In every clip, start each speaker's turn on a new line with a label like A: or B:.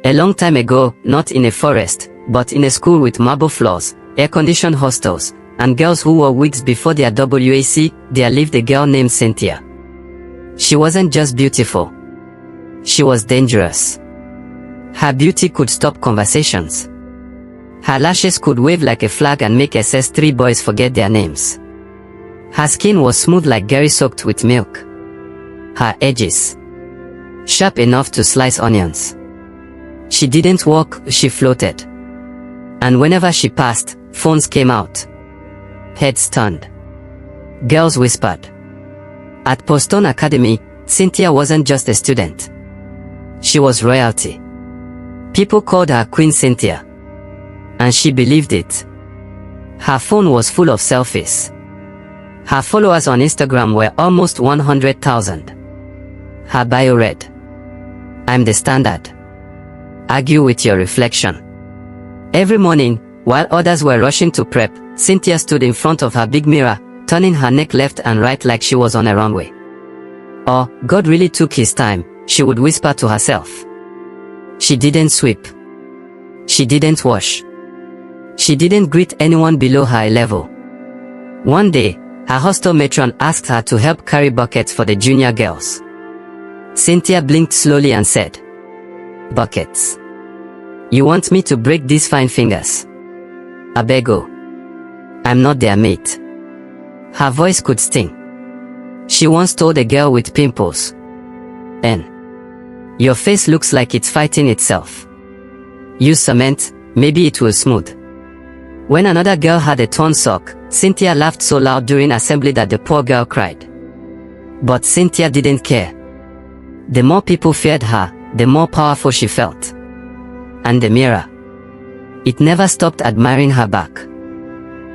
A: A long time ago, not in a forest, but in a school with marble floors, air-conditioned hostels, and girls who wore wigs before their WAC, there lived a girl named Cynthia. She wasn't just beautiful. She was dangerous. Her beauty could stop conversations. Her lashes could wave like a flag and make SS3 boys forget their names. Her skin was smooth like Gary soaked with milk. Her edges sharp enough to slice onions. She didn't walk, she floated. And whenever she passed, phones came out. Heads turned. Girls whispered. At Pearlstone Academy, Cynthia wasn't just a student. She was royalty. People called her Queen Cynthia. And she believed it. Her phone was full of selfies. Her followers on Instagram were almost 100,000. Her bio read, "I'm the standard. Argue with your reflection." Every morning, while others were rushing to prep, Cynthia stood in front of her big mirror, turning her neck left and right like she was on a runway. "Oh, God really took his time," she would whisper to herself. She didn't sweep. She didn't wash. She didn't greet anyone below her level. One day, her hostel matron asked her to help carry buckets for the junior girls. Cynthia blinked slowly and said, "Buckets? You want me to break these fine fingers? Abego. I'm not their mate." Her voice could sting. She once told a girl with pimples, "N. Your face looks like it's fighting itself. Use cement, maybe it will smooth." When another girl had a torn sock, Cynthia laughed so loud during assembly that the poor girl cried. But Cynthia didn't care. The more people feared her, the more powerful she felt. And the mirror. It never stopped admiring her back.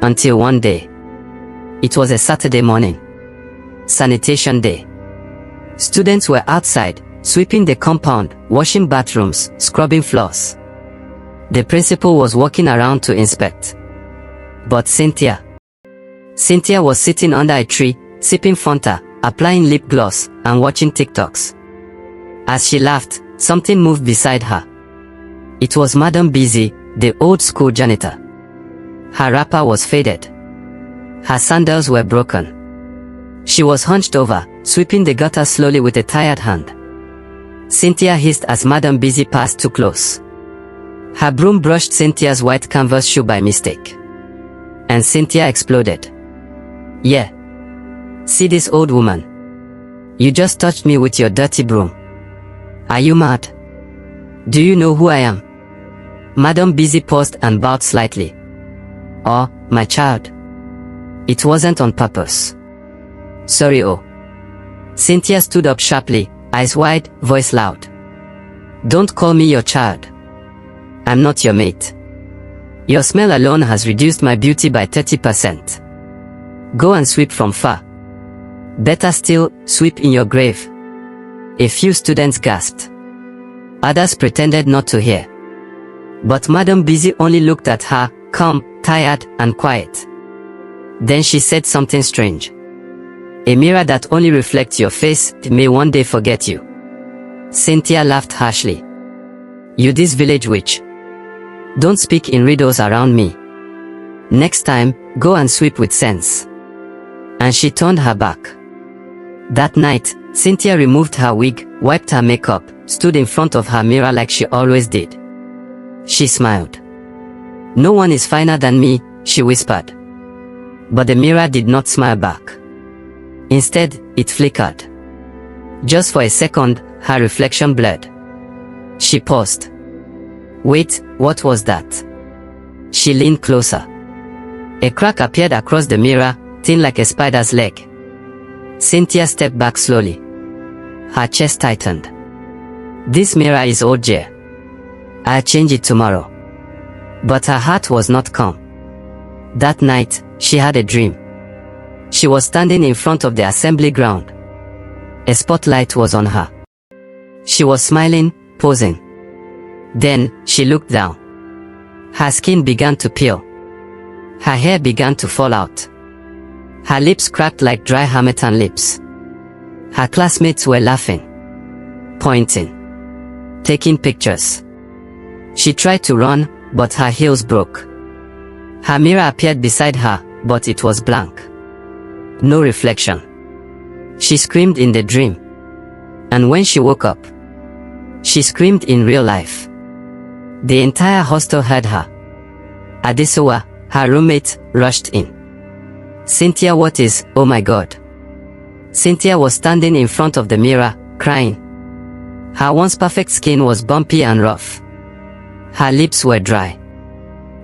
A: Until one day. It was a Saturday morning. Sanitation day. Students were outside, sweeping the compound, washing bathrooms, scrubbing floors. The principal was walking around to inspect. But Cynthia was sitting under a tree, sipping Fanta, applying lip gloss, and watching TikToks. As she laughed, something moved beside her. It was Madam Busy, the old school janitor. Her wrapper was faded. Her sandals were broken. She was hunched over, sweeping the gutter slowly with a tired hand. Cynthia hissed as Madam Busy passed too close. Her broom brushed Cynthia's white canvas shoe by mistake. And Cynthia exploded. "Yeah. See this old woman? You just touched me with your dirty broom. Are you mad? Do you know who I am?" Madam Busy paused and bowed slightly. "Oh, my child. It wasn't on purpose. Sorry, oh." Cynthia stood up sharply, eyes wide, voice loud. "Don't call me your child. I'm not your mate. Your smell alone has reduced my beauty by 30%. Go and sweep from far. Better still, sweep in your grave." A few students gasped. Others pretended not to hear. But Madam Busy only looked at her, calm, tired, and quiet. Then she said something strange. "A mirror that only reflects your face may one day forget you." Cynthia laughed harshly. "You this village witch. Don't speak in riddles around me. Next time, go and sweep with sense." And she turned her back. That night, Cynthia removed her wig, wiped her makeup, stood in front of her mirror like she always did. She smiled. "No one is finer than me," she whispered. But the mirror did not smile back. Instead, it flickered. Just for a second, her reflection blurred. She paused. Wait, what was that? She leaned closer. A crack appeared across the mirror, thin like a spider's leg. Cynthia stepped back slowly. Her chest tightened. "This mirror is old, dear. I'll change it tomorrow." But her heart was not calm. That night, she had a dream. She was standing in front of the assembly ground. A spotlight was on her. She was smiling, posing. Then, she looked down. Her skin began to peel. Her hair began to fall out. Her lips cracked like dry harmattan lips. Her classmates were laughing, pointing, taking pictures. She tried to run, but her heels broke. Her mirror appeared beside her, but it was blank. No reflection. She screamed in the dream. And when she woke up, she screamed in real life. The entire hostel heard her. Adesewa, her roommate, rushed in. Cynthia, what is, oh my God. Cynthia was standing in front of the mirror, crying. Her once perfect skin was bumpy and rough. Her lips were dry.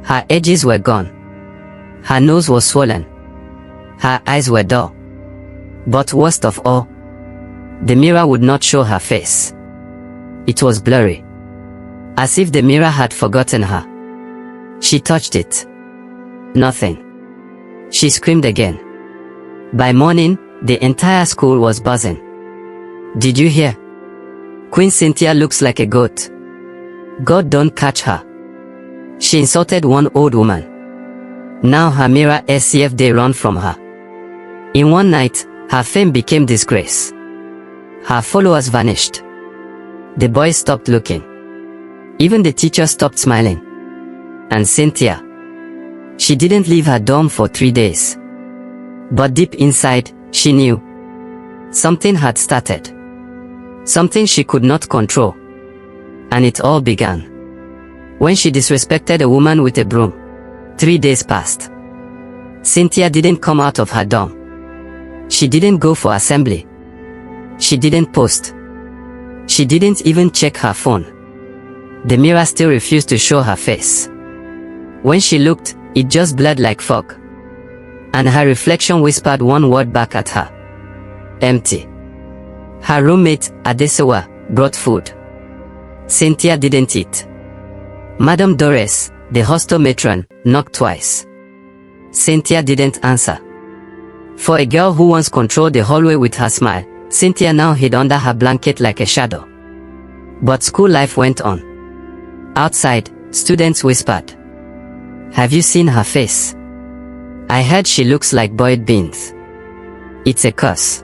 A: Her edges were gone. Her nose was swollen. Her eyes were dull. But worst of all, the mirror would not show her face. It was blurry. As if the mirror had forgotten her. She touched it. Nothing. She screamed again. By morning, the entire school was buzzing. Did you hear? Queen Cynthia looks like a goat. God don't catch her. She insulted one old woman. Now her mirror SCF they run from her. In one night, her fame became disgrace. Her followers vanished. The boys stopped looking. Even the teacher stopped smiling. And Cynthia, she didn't leave her dorm for 3 days. But deep inside, she knew. Something had started. Something she could not control. And it all began when she disrespected a woman with a broom. 3 days passed. Cynthia didn't come out of her dorm. She didn't go for assembly. She didn't post. She didn't even check her phone. The mirror still refused to show her face. When she looked, it just blurred like fog. And her reflection whispered one word back at her. Empty. Her roommate, Adesewa, brought food. Cynthia didn't eat. Madame Doris, the hostel matron, knocked twice. Cynthia didn't answer. For a girl who once controlled the hallway with her smile, Cynthia now hid under her blanket like a shadow. But school life went on. Outside, students whispered. Have you seen her face? I heard she looks like boiled beans. It's a curse.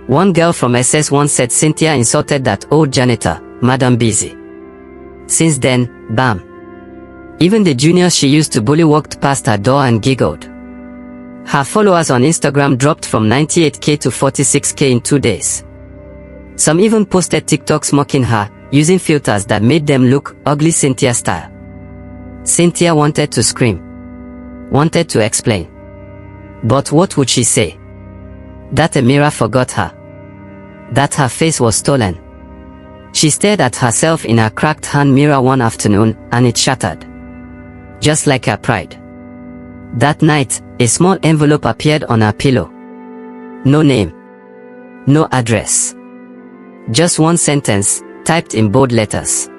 A: One girl from SS once said Cynthia insulted that old janitor, Madam Busy. Since then, bam. Even the juniors she used to bully walked past her door and giggled. Her followers on Instagram dropped from 98k to 46k in 2 days. Some even posted TikToks mocking her, using filters that made them look ugly Cynthia style. Cynthia wanted to scream. Wanted to explain. But what would she say? That a mirror forgot her. That her face was stolen. She stared at herself in her cracked hand mirror one afternoon, and it shattered. Just like her pride. That night, a small envelope appeared on her pillow. No name. No address. Just one sentence, typed in bold letters.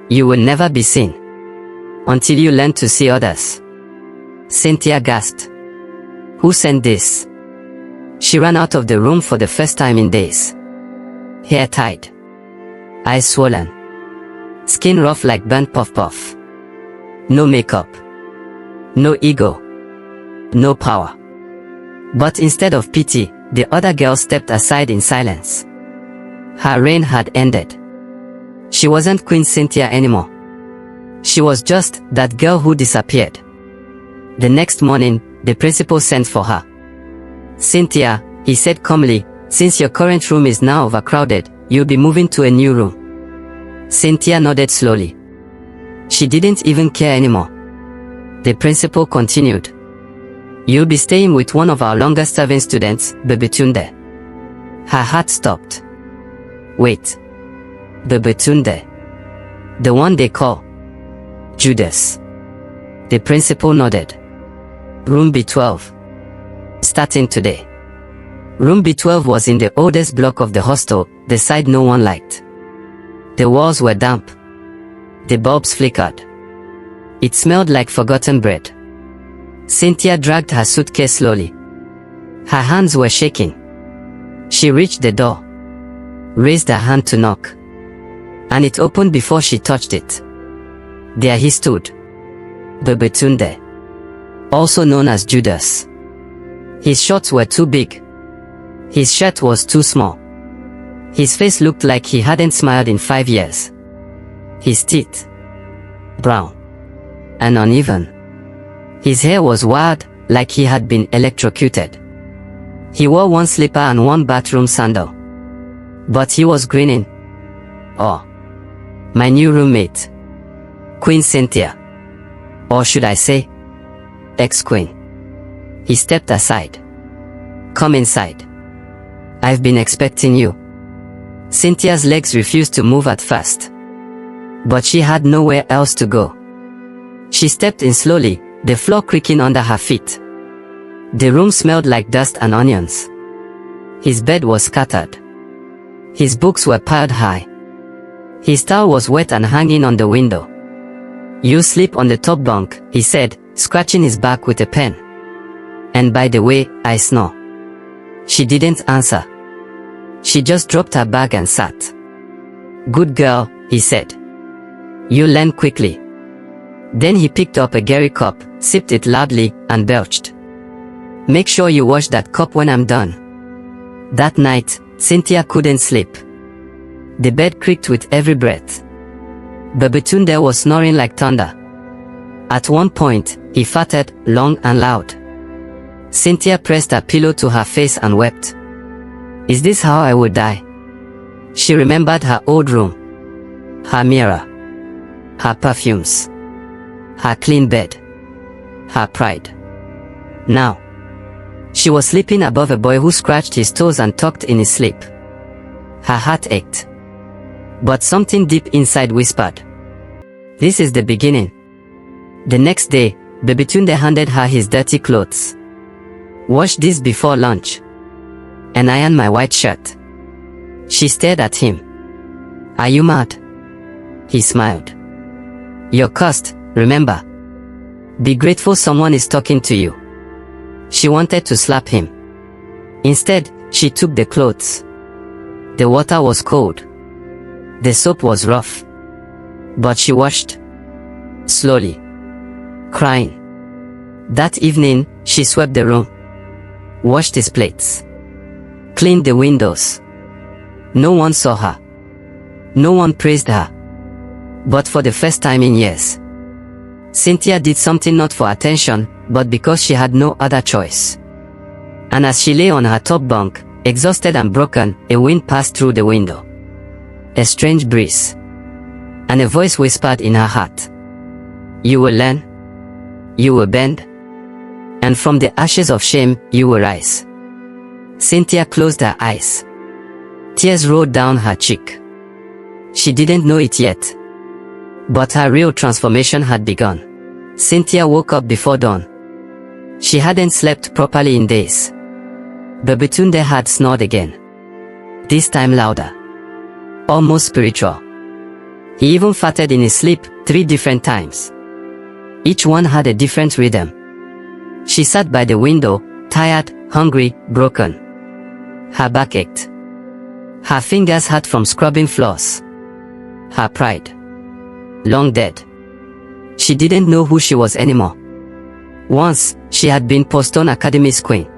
A: You will never be seen. Until you learn to see others. Cynthia gasped. Who sent this? She ran out of the room for the first time in days. Hair tied. Eyes swollen. Skin rough like burnt puff-puff. No makeup. No ego. No power. But instead of pity, the other girl stepped aside in silence. Her reign had ended. She wasn't Queen Cynthia anymore. She was just that girl who disappeared. The next morning, the principal sent for her. Cynthia, he said calmly, since your current room is now overcrowded, you'll be moving to a new room. Cynthia nodded slowly. She didn't even care anymore. The principal continued. You'll be staying with one of our longest serving students, Bebetunde. Her heart stopped. Wait. Bebetunde. The one they call Judas. The principal nodded. Room B12. Starting today. Room B12 was in the oldest block of the hostel, the side no one liked. The walls were damp. The bulbs flickered. It smelled like forgotten bread. Cynthia dragged her suitcase slowly. Her hands were shaking. She reached the door. Raised her hand to knock. And it opened before she touched it. There he stood. Bebetunde. Also known as Judas. His shorts were too big. His shirt was too small. His face looked like he hadn't smiled in 5 years. His teeth. brown, and uneven. His hair was wild, like he had been electrocuted. He wore one slipper and one bathroom sandal. But he was grinning. Oh, my new roommate, Queen Cynthia. Or should I say, ex-queen. He stepped aside. Come inside. I've been expecting you. Cynthia's legs refused to move at first. But she had nowhere else to go. She stepped in slowly, the floor creaking under her feet. The room smelled like dust and onions. His bed was scattered. His books were piled high. His towel was wet and hanging on the window. You sleep on the top bunk, he said, scratching his back with a pen. And by the way, I snore. She didn't answer. She just dropped her bag and sat. Good girl, he said. You learn quickly. Then he picked up a Gary cup, sipped it loudly, and belched. Make sure you wash that cup when I'm done. That night, Cynthia couldn't sleep. The bed creaked with every breath. Babatunde was snoring like thunder. At one point, he farted, long and loud. Cynthia pressed her pillow to her face and wept. Is this how I would die? She remembered her old room. Her mirror. Her perfumes. Her clean bed. Her pride. Now, she was sleeping above a boy who scratched his toes and talked in his sleep. Her heart ached. But something deep inside whispered, this is the beginning. The next day, Babatunde handed her his dirty clothes. Wash this before lunch. And iron my white shirt. She stared at him. Are you mad? He smiled. You're cursed, remember. Be grateful someone is talking to you. She wanted to slap him. Instead, she took the clothes. The water was cold. The soap was rough. But she washed. Slowly. Crying. That evening, she swept the room. Washed his plates. Cleaned the windows. No one saw her. No one praised her. But for the first time in years, Cynthia did something not for attention, but because she had no other choice. And as she lay on her top bunk, exhausted and broken, a wind passed through the window. A strange breeze. And a voice whispered in her heart. You will learn. You will bend. And from the ashes of shame, you will rise. Cynthia closed her eyes. Tears rolled down her cheek. She didn't know it yet. But her real transformation had begun. Cynthia woke up before dawn. She hadn't slept properly in days. Babatunde had snored again. This time louder. Almost spiritual. He even farted in his sleep 3 different times. Each one had a different rhythm. She sat by the window, tired, hungry, broken. Her back ached. Her fingers hurt from scrubbing floors. Her pride. Long dead. She didn't know who she was anymore. Once, she had been Pearlstone Academy's queen.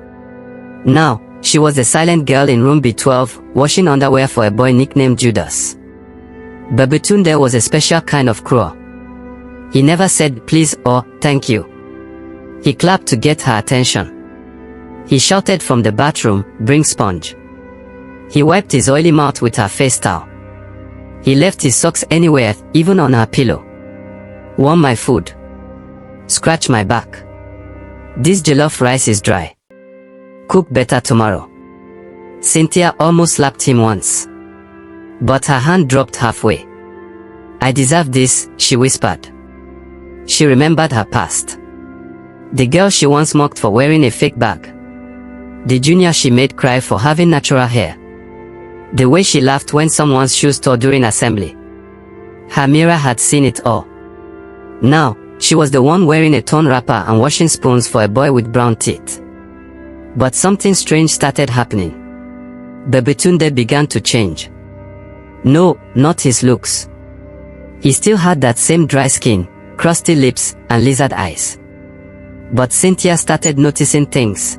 A: Now, she was the silent girl in room B12, washing underwear for a boy nicknamed Judas. Babatunde was a special kind of cruel. He never said please or thank you. He clapped to get her attention. He shouted from the bathroom, bring sponge. He wiped his oily mouth with her face towel. He left his socks anywhere, even on her pillow. Warm my food. Scratch my back. This jollof rice is dry. Cook better tomorrow. Cynthia almost slapped him once. But her hand dropped halfway. I deserve this, she whispered. She remembered her past. The girl she once mocked for wearing a fake bag. The junior she made cry for having natural hair. The way she laughed when someone's shoes tore during assembly. Her mirror had seen it all. Now, she was the one wearing a torn wrapper and washing spoons for a boy with brown teeth. But something strange started happening. Babatunde began to change. No, not his looks. He still had that same dry skin, crusty lips, and lizard eyes. But Cynthia started noticing things.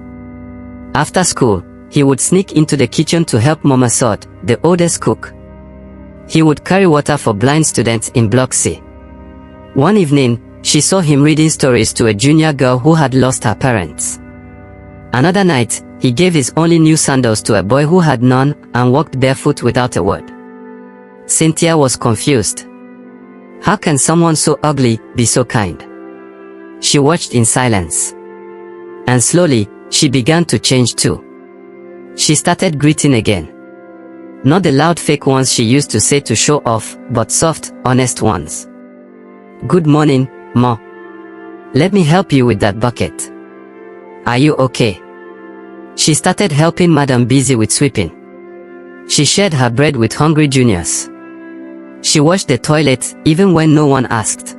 A: After school, he would sneak into the kitchen to help Mama Sod, the oldest cook. He would carry water for blind students in Block C. One evening, she saw him reading stories to a junior girl who had lost her parents. Another night, he gave his only new sandals to a boy who had none and walked barefoot without a word. Cynthia was confused. How can someone so ugly be so kind? She watched in silence. And slowly, she began to change too. She started greeting again. Not the loud fake ones she used to say to show off, but soft, honest ones. Good morning, Ma. Let me help you with that bucket. Are you okay? She started helping Madam Busy with sweeping. She shared her bread with hungry juniors. She washed the toilet even when no one asked.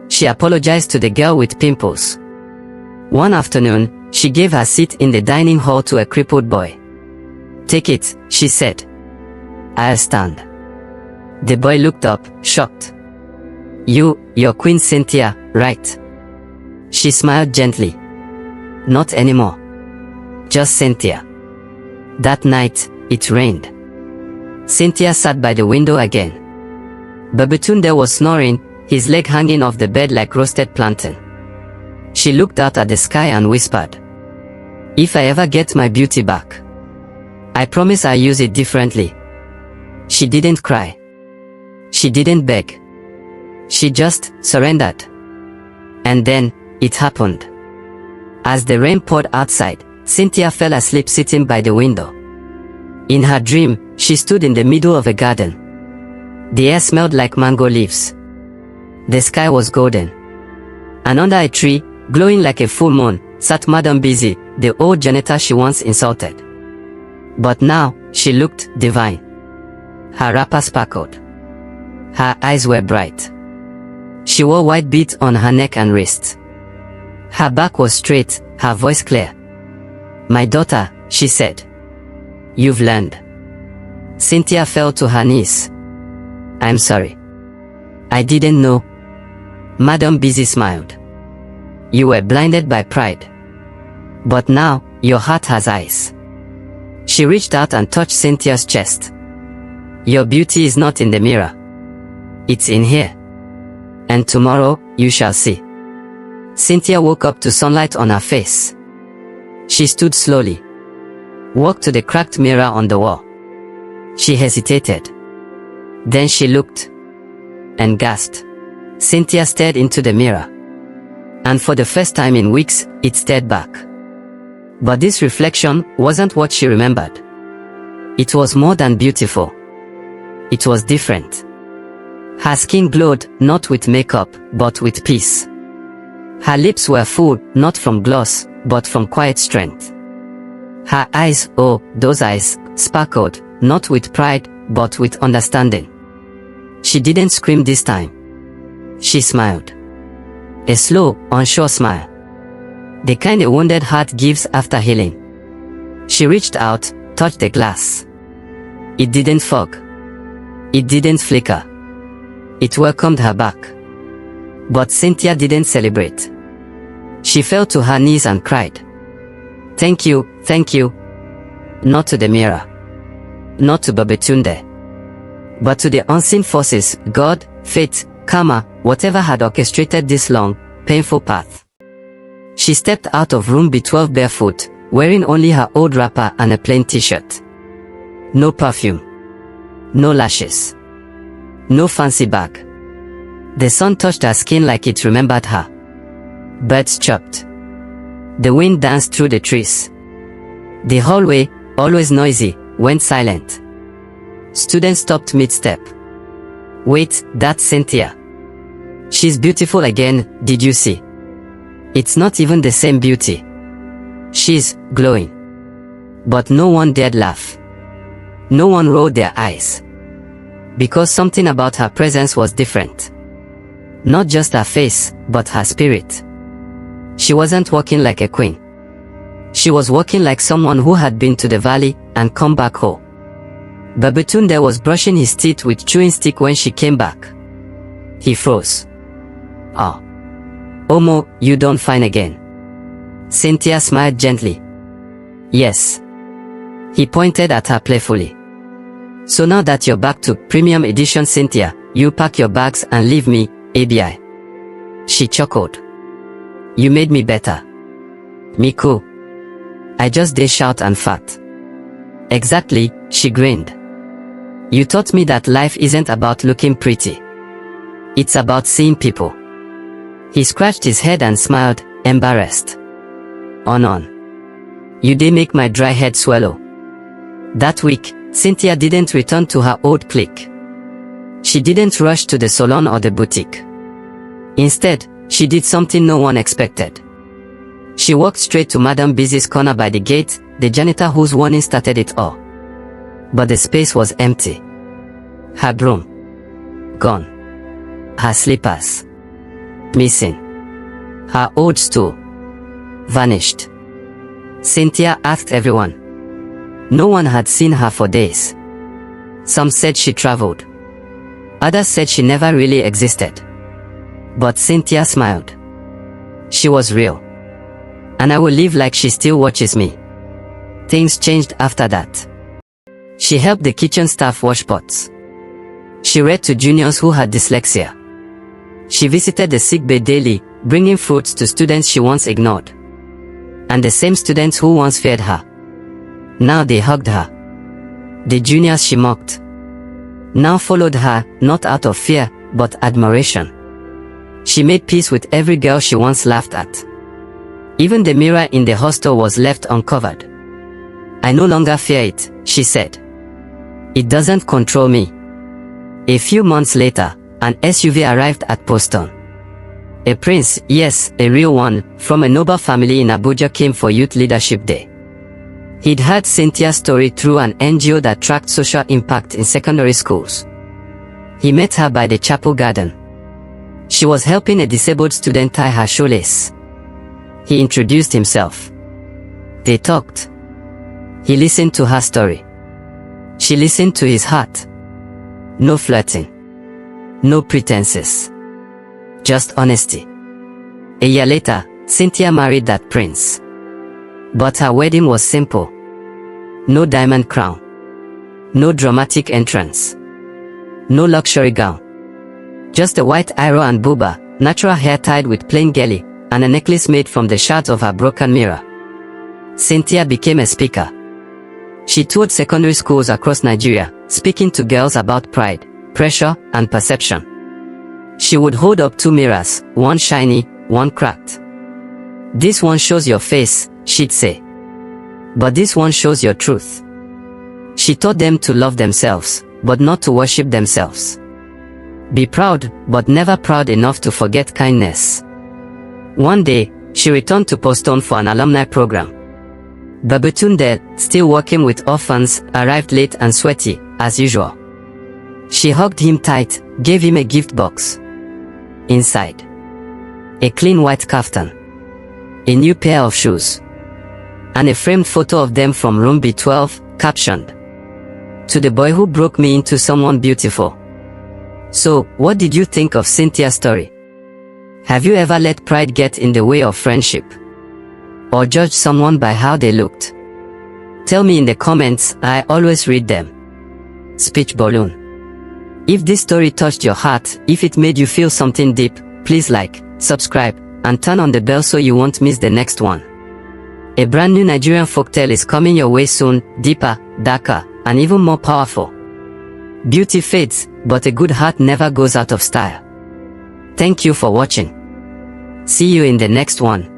A: She apologized to the girl with pimples. One afternoon, she gave her seat in the dining hall to a crippled boy. Take it, she said. I'll stand. The boy looked up, shocked. You're Queen Cynthia, right? She smiled gently. Not anymore. Just Cynthia. That night, it rained. Cynthia sat by the window again. Babatunde was snoring, his leg hanging off the bed like roasted plantain. She looked out at the sky and whispered, if I ever get my beauty back, I promise I'll use it differently. She didn't cry. She didn't beg. She just surrendered. And then, it happened. As the rain poured outside, Cynthia fell asleep sitting by the window. In her dream, she stood in the middle of a garden. The air smelled like mango leaves. The sky was golden. And under a tree, glowing like a full moon, sat Madam Busy, the old janitor she once insulted. But now, she looked divine. Her wrapper sparkled. Her eyes were bright. She wore white beads on her neck and wrists. Her back was straight, her voice clear. My daughter, she said. You've learned. Cynthia fell to her knees. I'm sorry. I didn't know. Madam Busy smiled. You were blinded by pride. But now, your heart has eyes. She reached out and touched Cynthia's chest. Your beauty is not in the mirror. It's in here. And tomorrow, you shall see. Cynthia woke up to sunlight on her face. She stood slowly. Walked to the cracked mirror on the wall. She hesitated. Then she looked. And gasped. Cynthia stared into the mirror. And for the first time in weeks, it stared back. But this reflection wasn't what she remembered. It was more than beautiful. It was different. Her skin glowed, not with makeup, but with peace. Her lips were full, not from gloss, but from quiet strength. Her eyes, oh, those eyes, sparkled, not with pride, but with understanding. She didn't scream this time. She smiled. A slow, unsure smile. The kind a wounded heart gives after healing. She reached out, touched the glass. It didn't fog. It didn't flicker. It welcomed her back. But Cynthia didn't celebrate. She fell to her knees and cried. Thank you, thank you. Not to the mirror. Not to Babatunde. But to the unseen forces, God, fate, karma, whatever had orchestrated this long, painful path. She stepped out of room B12 barefoot, wearing only her old wrapper and a plain t-shirt. No perfume. No lashes. No fancy bag. The sun touched her skin like it remembered her. Birds chirped. The wind danced through the trees. The hallway, always noisy, went silent. Students stopped mid-step. Wait, that's Cynthia. She's beautiful again, did you see? It's not even the same beauty. She's glowing. But no one dared laugh. No one rolled their eyes. Because something about her presence was different. Not just her face, but her spirit. She wasn't walking like a queen. She was walking like someone who had been to the valley and come back home. Babatunde was brushing his teeth with chewing stick when she came back. He froze. Oh. Omo, you done fine again. Cynthia smiled gently. Yes. He pointed at her playfully. So now that you're back to premium edition Cynthia, you pack your bags and leave me, ABI. She chuckled. You made me better. Miku. I just dish out and fat. Exactly, she grinned. You taught me that life isn't about looking pretty. It's about seeing people. He scratched his head and smiled, embarrassed. On. You did make my dry head swallow. That week, Cynthia didn't return to her old clique. She didn't rush to the salon or the boutique. Instead, she did something no one expected. She walked straight to Madame Busy's corner by the gate, the janitor whose warning started it all. But the space was empty. Her broom. Gone. Her slippers. Missing. Her old stool. Vanished. Cynthia asked everyone. No one had seen her for days. Some said she traveled. Others said she never really existed. But Cynthia smiled. She was real. And I will live like she still watches me. Things changed after that. She helped the kitchen staff wash pots. She read to juniors who had dyslexia. She visited the sick bay daily, bringing fruits to students she once ignored. And the same students who once feared her. Now they hugged her. The juniors she mocked now followed her, not out of fear, but admiration. She made peace with every girl she once laughed at. Even the mirror in the hostel was left uncovered. I no longer fear it, she said. It doesn't control me. A few months later, an SUV arrived at Pearlstone. A prince, yes, a real one, from a noble family in Abuja came for Youth Leadership Day. He'd heard Cynthia's story through an NGO that tracked social impact in secondary schools. He met her by the chapel garden. She was helping a disabled student tie her shoelace. He introduced himself. They talked. He listened to her story. She listened to his heart. No flirting. No pretenses. Just honesty. A year later, Cynthia married that prince. But her wedding was simple. No diamond crown. No dramatic entrance. No luxury gown. Just a white iro and buba, natural hair tied with plain gelly, and a necklace made from the shards of her broken mirror. Cynthia became a speaker. She toured secondary schools across Nigeria, speaking to girls about pride, pressure, and perception. She would hold up two mirrors, one shiny, one cracked. This one shows your face, she'd say. But this one shows your truth. She taught them to love themselves, but not to worship themselves. Be proud, but never proud enough to forget kindness. One day, she returned to Pearlstone for an alumni program. Babatunde, still working with orphans, arrived late and sweaty, as usual. She hugged him tight, gave him a gift box. Inside, a clean white kaftan, a new pair of shoes, and a framed photo of them from room B12, captioned, "To the boy who broke me into someone beautiful." So, what did you think of Cynthia's story? Have you ever let pride get in the way of friendship? Or judge someone by how they looked? Tell me in the comments, I always read them. Speech balloon. If this story touched your heart, if it made you feel something deep, please like, subscribe, and turn on the bell so you won't miss the next one. A brand new Nigerian folktale is coming your way soon, deeper, darker, and even more powerful. Beauty fades, but a good heart never goes out of style. Thank you for watching. See you in the next one.